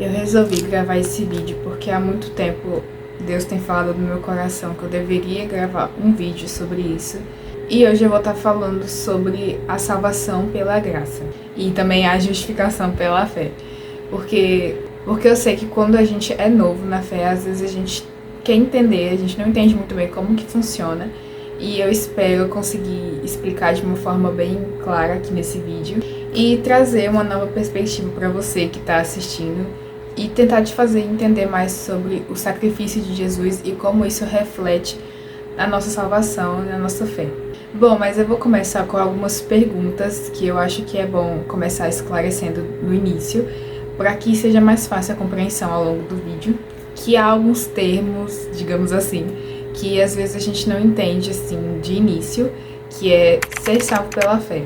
Eu resolvi gravar esse vídeo porque há muito tempo Deus tem falado no meu coração que eu deveria gravar um vídeo sobre isso. E hoje eu vou estar falando sobre a salvação pela graça e também a justificação pela fé. Porque eu sei que quando a gente é novo na fé, às vezes a gente quer entender, a gente não entende muito bem como que funciona. E eu espero conseguir explicar de uma forma bem clara aqui nesse vídeo e trazer uma nova perspectiva para você que está assistindo e tentar te fazer entender mais sobre o sacrifício de Jesus e como isso reflete na nossa salvação e na nossa fé. Bom, mas eu vou começar com algumas perguntas que eu acho que é bom começar esclarecendo no início, para que seja mais fácil a compreensão ao longo do vídeo, que há alguns termos, digamos assim, que às vezes a gente não entende assim de início, que é ser salvo pela fé.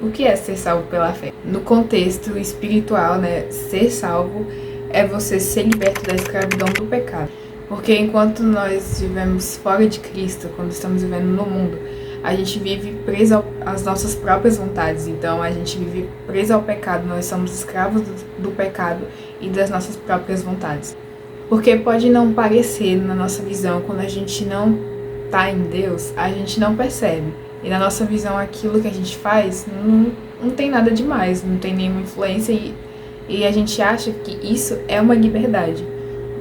O que é ser salvo pela fé? No contexto espiritual, né, ser salvo é você ser liberto da escravidão do pecado. Porque enquanto nós vivemos fora de Cristo, quando estamos vivendo no mundo, a gente vive preso às nossas próprias vontades. Então a gente vive preso ao pecado, nós somos escravos do pecado e das nossas próprias vontades. Porque pode não parecer na nossa visão, quando a gente não tá em Deus, a gente não percebe. E na nossa visão aquilo que a gente faz não tem nada demais, não tem nenhuma influência e a gente acha que isso é uma liberdade.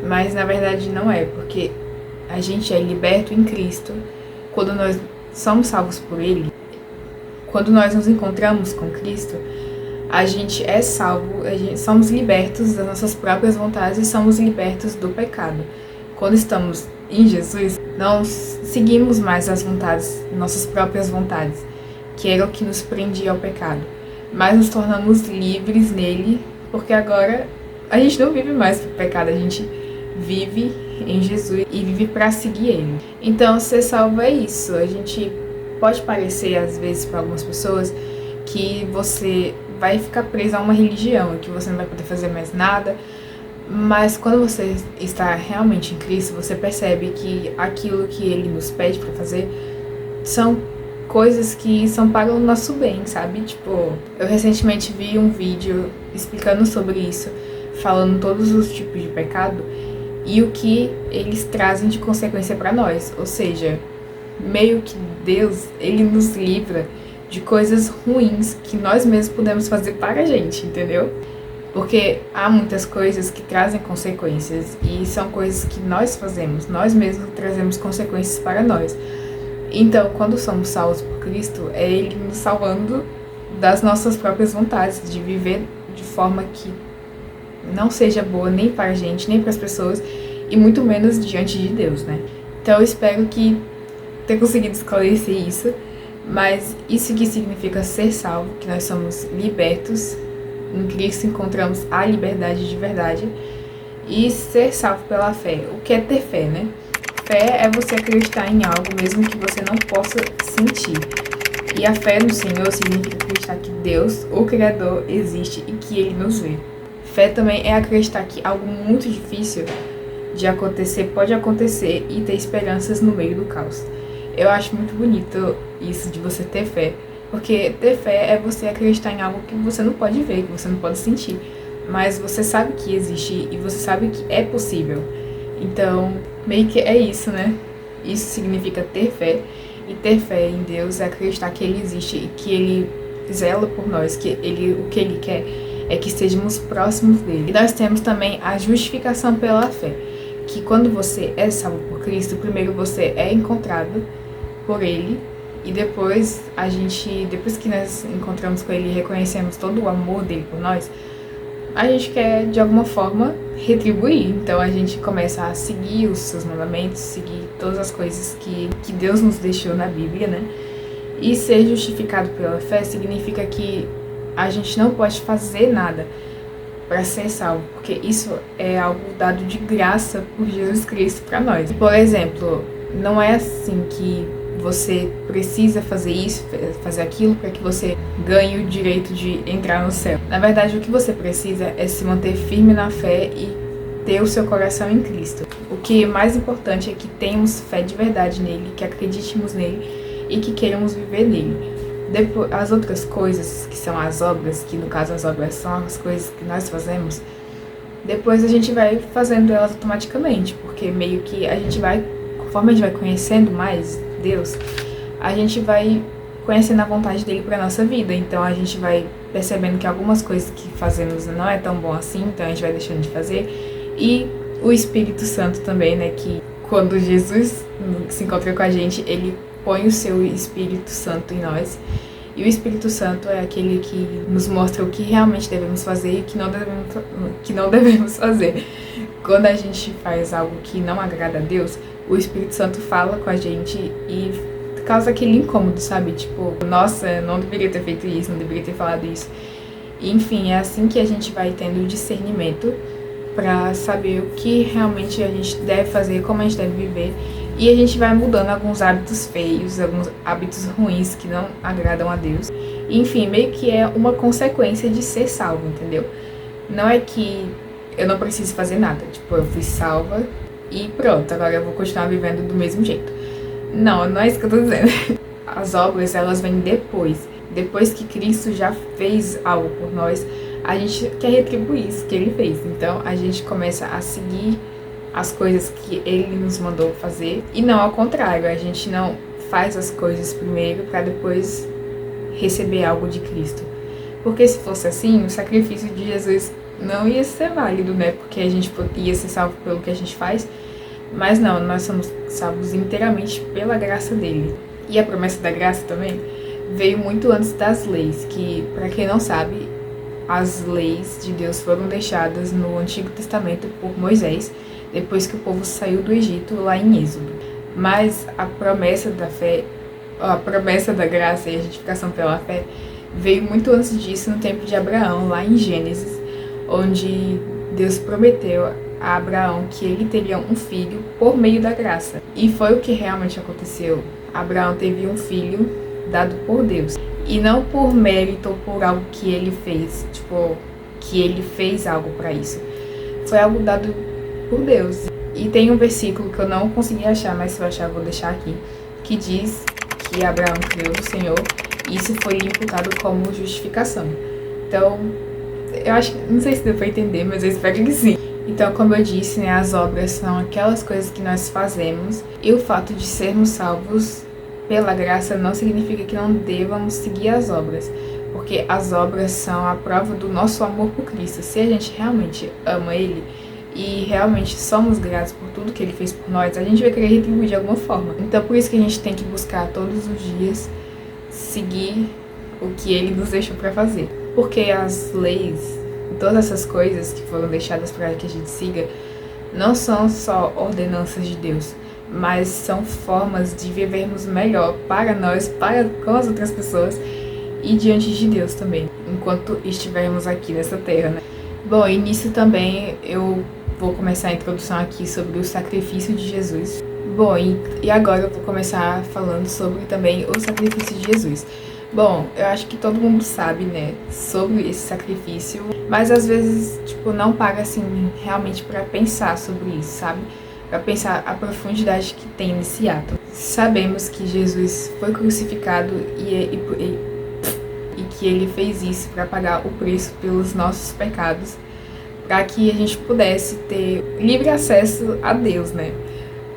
Mas na verdade não é, porque a gente é liberto em Cristo quando nós somos salvos por Ele. Quando nós nos encontramos com Cristo, a gente é salvo, somos libertos das nossas próprias vontades e somos libertos do pecado. Quando estamos em Jesus, não seguimos mais as vontades, nossas próprias vontades, que era o que nos prendia ao pecado, mas nos tornamos livres nele, porque agora a gente não vive mais para o pecado, a gente vive em Jesus e vive para seguir Ele. Então, ser salvo é isso. A gente pode parecer, às vezes, para algumas pessoas, que você vai ficar preso a uma religião, que você não vai poder fazer mais nada, mas quando você está realmente em Cristo, você percebe que aquilo que Ele nos pede para fazer são coisas que são para o nosso bem, sabe? Tipo, eu recentemente vi um vídeo explicando sobre isso, falando todos os tipos de pecado e o que eles trazem de consequência para nós. Ou seja, meio que Deus, Ele nos livra de coisas ruins que nós mesmos podemos fazer para a gente, entendeu? Porque há muitas coisas que trazem consequências e são coisas que nós fazemos, nós mesmos trazemos consequências para nós. Então, quando somos salvos por Cristo, é Ele nos salvando das nossas próprias vontades, de viver de forma que não seja boa nem para a gente, nem para as pessoas, e muito menos diante de Deus, né? Então eu espero que tenha conseguido esclarecer isso, mas isso que significa ser salvo, que nós somos libertos, em Cristo encontramos a liberdade de verdade, e ser salvo pela fé. O que é ter fé, né? Fé é você acreditar em algo mesmo que você não possa sentir. E a fé no Senhor significa acreditar que Deus, o Criador, existe e que Ele nos vê. Fé também é acreditar que algo muito difícil de acontecer pode acontecer e ter esperanças no meio do caos. Eu acho muito bonito isso de você ter fé, porque ter fé é você acreditar em algo que você não pode ver, que você não pode sentir, mas você sabe que existe e você sabe que é possível. Então, meio que é isso, né? Isso significa ter fé, e ter fé em Deus é acreditar que Ele existe e que Ele zela por nós, que o que Ele quer é que estejamos próximos dele. E nós temos também a justificação pela fé, que quando você é salvo por Cristo, primeiro você é encontrado por Ele, e depois que nós encontramos com Ele e reconhecemos todo o amor dele por nós, a gente quer de alguma forma retribuir. Então a gente começa a seguir os seus mandamentos, seguir todas as coisas que Deus nos deixou na Bíblia, né? E ser justificado pela fé significa que a gente não pode fazer nada para ser salvo, porque isso é algo dado de graça por Jesus Cristo para nós. Por exemplo, não é assim que você precisa fazer isso, fazer aquilo para que você ganhe o direito de entrar no céu. Na verdade, o que você precisa é se manter firme na fé e ter o seu coração em Cristo. O que é mais importante é que tenhamos fé de verdade nele, que acreditemos nele e que queiramos viver nele. Depois, as outras coisas, que são as obras, que no caso as obras são as coisas que nós fazemos, depois a gente vai fazendo elas automaticamente, porque meio que a gente vai, conforme a gente vai conhecendo mais Deus, a gente vai conhecendo a vontade dele para nossa vida. Então a gente vai percebendo que algumas coisas que fazemos não é tão bom assim, então a gente vai deixando de fazer. E o Espírito Santo também, né, que quando Jesus se encontra com a gente, ele põe o seu Espírito Santo em nós. E o Espírito Santo é aquele que nos mostra o que realmente devemos fazer e que não devemos fazer. Quando a gente faz algo que não agrada a Deus, o Espírito Santo fala com a gente e causa aquele incômodo, sabe? Tipo, nossa, eu não deveria ter feito isso, não deveria ter falado isso. E, enfim, é assim que a gente vai tendo discernimento pra saber o que realmente a gente deve fazer, como a gente deve viver. E a gente vai mudando alguns hábitos feios, alguns hábitos ruins que não agradam a Deus. E, enfim, meio que é uma consequência de ser salvo, entendeu? Não é que eu não preciso fazer nada. Tipo, eu fui salva e pronto, agora eu vou continuar vivendo do mesmo jeito. Não, não é isso que eu tô dizendo. As obras, elas vêm depois. Depois que Cristo já fez algo por nós, a gente quer retribuir isso que ele fez. Então, a gente começa a seguir as coisas que ele nos mandou fazer. E não ao contrário, a gente não faz as coisas primeiro para depois receber algo de Cristo. Porque se fosse assim, o sacrifício de Jesus não ia ser válido, né? Porque a gente ia ser salvo pelo que a gente faz. Mas não, nós somos salvos inteiramente pela graça dele. E a promessa da graça também veio muito antes das leis, que, para quem não sabe, as leis de Deus foram deixadas no Antigo Testamento por Moisés, depois que o povo saiu do Egito, lá em Êxodo. Mas a promessa da fé, a promessa da graça e a justificação pela fé veio muito antes disso, no tempo de Abraão, lá em Gênesis, onde Deus prometeu a Abraão que ele teria um filho por meio da graça. E foi o que realmente aconteceu. Abraão teve um filho dado por Deus. E não por mérito ou por algo que ele fez, tipo, que ele fez algo para isso. Foi algo dado por Deus. E tem um versículo que eu não consegui achar, mas se eu achar eu vou deixar aqui, que diz que Abraão creu no Senhor e isso foi lhe imputado como justificação. Então, eu acho, não sei se deu pra entender, mas eu espero que sim. Então, como eu disse, né, as obras são aquelas coisas que nós fazemos, e o fato de sermos salvos pela graça não significa que não devamos seguir as obras, porque as obras são a prova do nosso amor por Cristo. Se a gente realmente ama Ele e realmente somos gratos por tudo que Ele fez por nós, a gente vai querer retribuir de alguma forma. Então, por isso que a gente tem que buscar todos os dias seguir o que Ele nos deixou para fazer, porque as leis, todas essas coisas que foram deixadas para que a gente siga, não são só ordenanças de Deus, mas são formas de vivermos melhor para nós, para com as outras pessoas e diante de Deus também, enquanto estivermos aqui nessa terra, né? Bom, e nisso também eu vou começar a introdução aqui sobre o sacrifício de Jesus. Bom, e agora eu vou começar falando sobre também o sacrifício de Jesus. Bom, eu acho que todo mundo sabe, né, sobre esse sacrifício, mas às vezes, tipo, não paga, assim, realmente pra pensar sobre isso, sabe? Pra pensar a profundidade que tem nesse ato. Sabemos que Jesus foi crucificado e que ele fez isso pra pagar o preço pelos nossos pecados, pra que a gente pudesse ter livre acesso a Deus, né?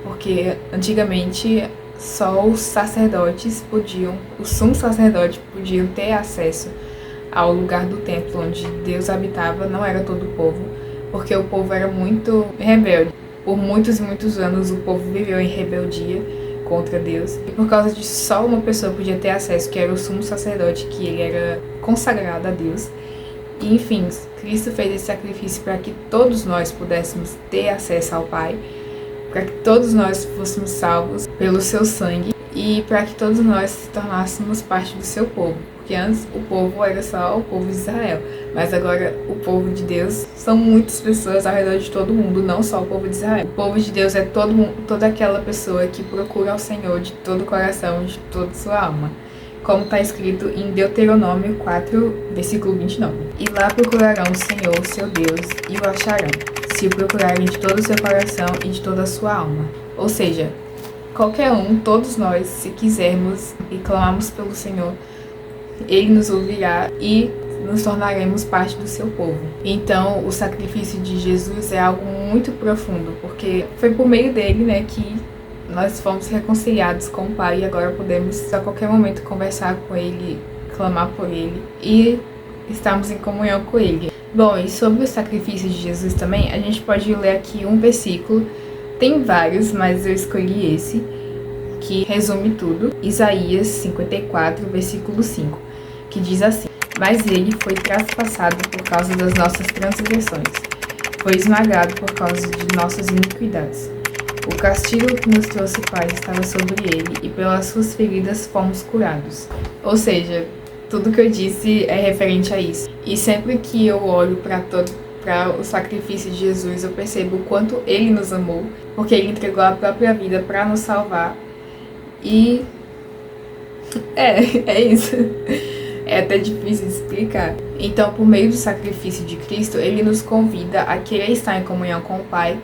Porque antigamente só os sacerdotes podiam, o sumo sacerdote podiam ter acesso ao lugar do templo onde Deus habitava, não era todo o povo, porque o povo era muito rebelde. Por muitos e muitos anos o povo viveu em rebeldia contra Deus, e por causa disso só uma pessoa podia ter acesso, que era o sumo sacerdote, que ele era consagrado a Deus. E enfim, Cristo fez esse sacrifício para que todos nós pudéssemos ter acesso ao Pai, para que todos nós fôssemos salvos pelo seu sangue e para que todos nós se tornássemos parte do seu povo. Porque antes o povo era só o povo de Israel, mas agora o povo de Deus são muitas pessoas ao redor de todo mundo, não só o povo de Israel. O povo de Deus é toda aquela pessoa que procura ao Senhor de todo o coração, de toda a sua alma, como está escrito em Deuteronômio 4, versículo 29. E lá procurarão o Senhor, seu Deus, e o acharão, se o procurarem de todo o seu coração e de toda a sua alma. Ou seja, qualquer um, todos nós, se quisermos e clamarmos pelo Senhor, Ele nos ouvirá e nos tornaremos parte do seu povo. Então, o sacrifício de Jesus é algo muito profundo, porque foi por meio dele, né, que nós fomos reconciliados com o Pai e agora podemos a qualquer momento conversar com ele, clamar por ele e estarmos em comunhão com ele. Bom, e sobre o sacrifício de Jesus também, a gente pode ler aqui um versículo. Tem vários, mas eu escolhi esse, que resume tudo. Isaías 54, versículo 5, que diz assim: Mas ele foi traspassado por causa das nossas transgressões, foi esmagado por causa de nossas iniquidades. O castigo que nos trouxe paz estava sobre ele, e pelas suas feridas fomos curados. Ou seja, tudo que eu disse é referente a isso. E sempre que eu olho para o sacrifício de Jesus, eu percebo o quanto ele nos amou, porque ele entregou a própria vida para nos salvar. E é isso. É até difícil de explicar. Então, por meio do sacrifício de Cristo, ele nos convida a querer estar em comunhão com o Pai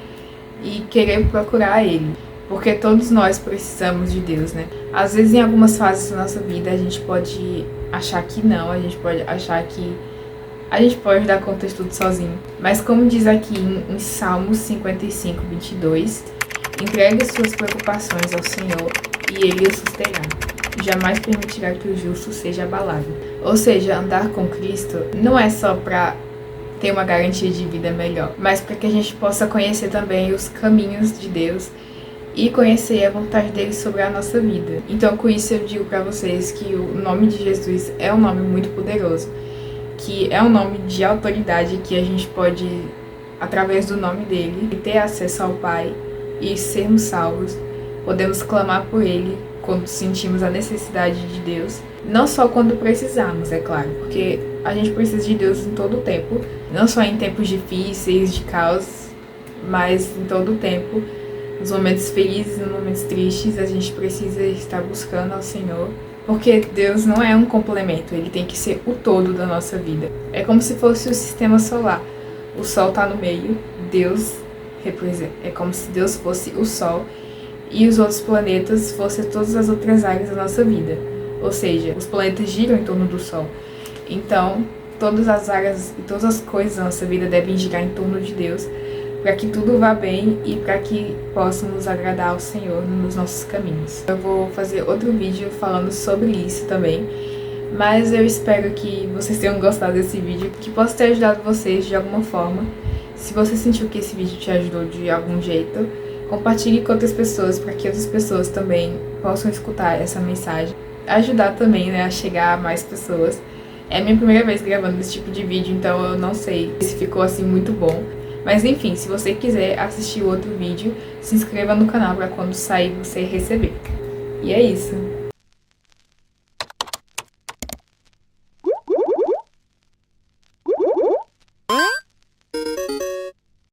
e querer procurar Ele, porque todos nós precisamos de Deus, né? Às vezes, em algumas fases da nossa vida, a gente pode achar que não, a gente pode achar que a gente pode dar conta de tudo sozinho. Mas como diz aqui em Salmos 55, 22, entregue suas preocupações ao Senhor e Ele o susterá. Jamais permitirá que o justo seja abalado. Ou seja, andar com Cristo não é só para ter uma garantia de vida melhor, mas para que a gente possa conhecer também os caminhos de Deus e conhecer a vontade dele sobre a nossa vida. Então, com isso eu digo para vocês que o nome de Jesus é um nome muito poderoso, que é um nome de autoridade, que a gente pode, através do nome dele, ter acesso ao Pai e sermos salvos. Podemos clamar por ele quando sentimos a necessidade de Deus, não só quando precisamos, é claro, porque a gente precisa de Deus em todo o tempo, não só em tempos difíceis, de caos, mas em todo o tempo, nos momentos felizes, nos momentos tristes, a gente precisa estar buscando ao Senhor, porque Deus não é um complemento, ele tem que ser o todo da nossa vida. É como se fosse o sistema solar, o Sol está no meio, Deus representa, é como se Deus fosse o Sol e os outros planetas fossem todas as outras áreas da nossa vida. Ou seja, os planetas giram em torno do Sol. Então, todas as áreas e todas as coisas da nossa vida devem girar em torno de Deus, para que tudo vá bem e para que possamos agradar ao Senhor nos nossos caminhos. Eu vou fazer outro vídeo falando sobre isso também, mas eu espero que vocês tenham gostado desse vídeo, que possa ter ajudado vocês de alguma forma. Se você sentiu que esse vídeo te ajudou de algum jeito, compartilhe com outras pessoas, para que outras pessoas também possam escutar essa mensagem. Ajudar também, né, a chegar a mais pessoas. É a minha primeira vez gravando esse tipo de vídeo, então eu não sei se ficou assim muito bom. Mas enfim, se você quiser assistir outro vídeo, se inscreva no canal para quando sair você receber. E é isso.